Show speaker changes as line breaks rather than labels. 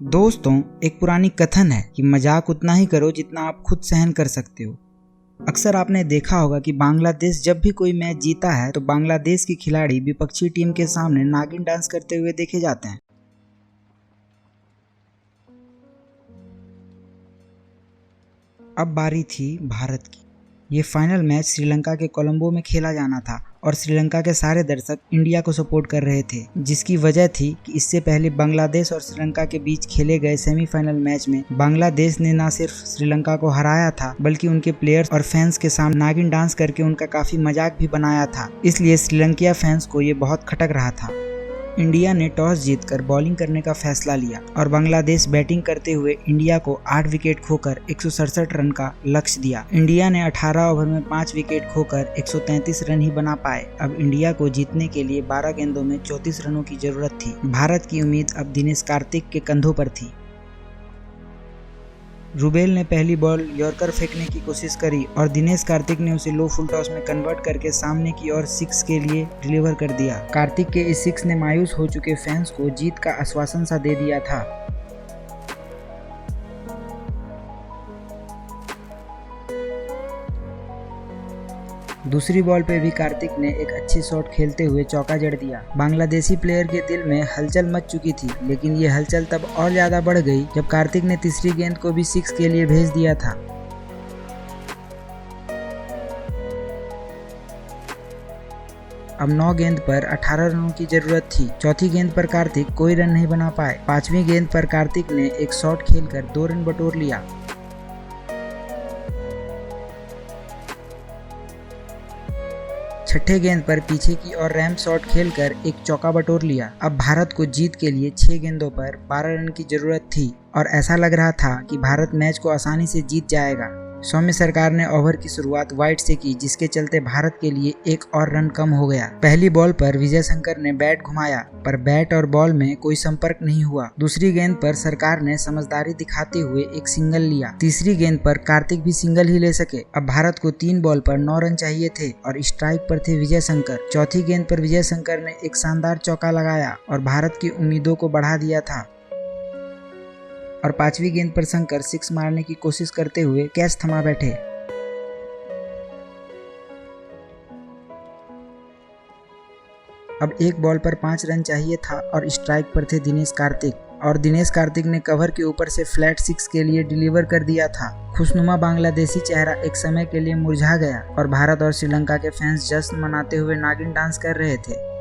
दोस्तों, एक पुरानी कथन है कि मजाक उतना ही करो जितना आप खुद सहन कर सकते हो। अक्सर आपने देखा होगा कि बांग्लादेश जब भी कोई मैच जीता है तो बांग्लादेश के खिलाड़ी विपक्षी टीम के सामने नागिन डांस करते हुए देखे जाते हैं। अब बारी थी भारत की। ये फाइनल मैच श्रीलंका के कोलंबो में खेला जाना था और श्रीलंका के सारे दर्शक इंडिया को सपोर्ट कर रहे थे, जिसकी वजह थी कि इससे पहले बांग्लादेश और श्रीलंका के बीच खेले गए सेमीफाइनल मैच में बांग्लादेश ने न सिर्फ श्रीलंका को हराया था बल्कि उनके प्लेयर्स और फैंस के सामने नागिन डांस करके उनका काफी मजाक भी बनाया था। इसलिए श्रीलंकिया फैंस को ये बहुत खटक रहा था। इंडिया ने टॉस जीतकर बॉलिंग करने का फैसला लिया और बांग्लादेश बैटिंग करते हुए इंडिया को 8 विकेट खोकर 167 रन का लक्ष्य दिया। इंडिया ने 18 ओवर में 5 विकेट खोकर 133 रन ही बना पाए। अब इंडिया को जीतने के लिए 12 गेंदों में 34 रनों की जरूरत थी। भारत की उम्मीद अब दिनेश कार्तिक के कंधों पर थी। रुबेल ने पहली बॉल यॉर्कर फेंकने की कोशिश करी और दिनेश कार्तिक ने उसे लो फुल टॉस में कन्वर्ट करके सामने की ओर 6 के लिए डिलीवर कर दिया। कार्तिक के इस 6 ने मायूस हो चुके फैंस को जीत का आश्वासन सा दे दिया था। दूसरी बॉल पे भी कार्तिक ने एक अच्छी शॉट खेलते हुए चौका जड़ दिया। बांग्लादेशी प्लेयर के दिल में हलचल मच चुकी थी, लेकिन ये हलचल तब और ज्यादा बढ़ गई जब कार्तिक ने तीसरी गेंद को भी 6 के लिए भेज दिया था। अब 9 गेंद पर 18 रनों की जरूरत थी। चौथी गेंद पर कार्तिक कोई रन नहीं बना पाए। 5वीं गेंद पर कार्तिक ने एक शॉट खेलकर 2 रन बटोर लिया। छठे गेंद पर पीछे की ओर रैम्प शॉट खेलकर एक चौका बटोर लिया। अब भारत को जीत के लिए 6 गेंदों पर 12 रन की जरूरत थी और ऐसा लग रहा था कि भारत मैच को आसानी से जीत जाएगा। सौम्य सरकार ने ओवर की शुरुआत वाइड से की, जिसके चलते भारत के लिए एक और रन कम हो गया। पहली बॉल पर विजय शंकर ने बैट घुमाया, पर बैट और बॉल में कोई संपर्क नहीं हुआ। दूसरी गेंद पर सरकार ने समझदारी दिखाते हुए एक सिंगल लिया। तीसरी गेंद पर कार्तिक भी सिंगल ही ले सके। अब भारत को 3 बॉल पर 9 रन चाहिए थे और स्ट्राइक पर थे विजय शंकर। चौथी गेंद पर विजय शंकर ने एक शानदार चौका लगाया और भारत की उम्मीदों को बढ़ा दिया था। और 5वीं गेंद पर शंकर 6 मारने की कोशिश करते हुए कैच थमा बैठे। अब एक बॉल पर 5 रन चाहिए था और स्ट्राइक पर थे दिनेश कार्तिक और दिनेश कार्तिक ने कवर के ऊपर से फ्लैट 6 के लिए डिलीवर कर दिया था। खुशनुमा बांग्लादेशी चेहरा एक समय के लिए मुरझा गया और भारत और श्रीलंका के फैंस जश्न मनाते हुए नागिन डांस कर रहे थे।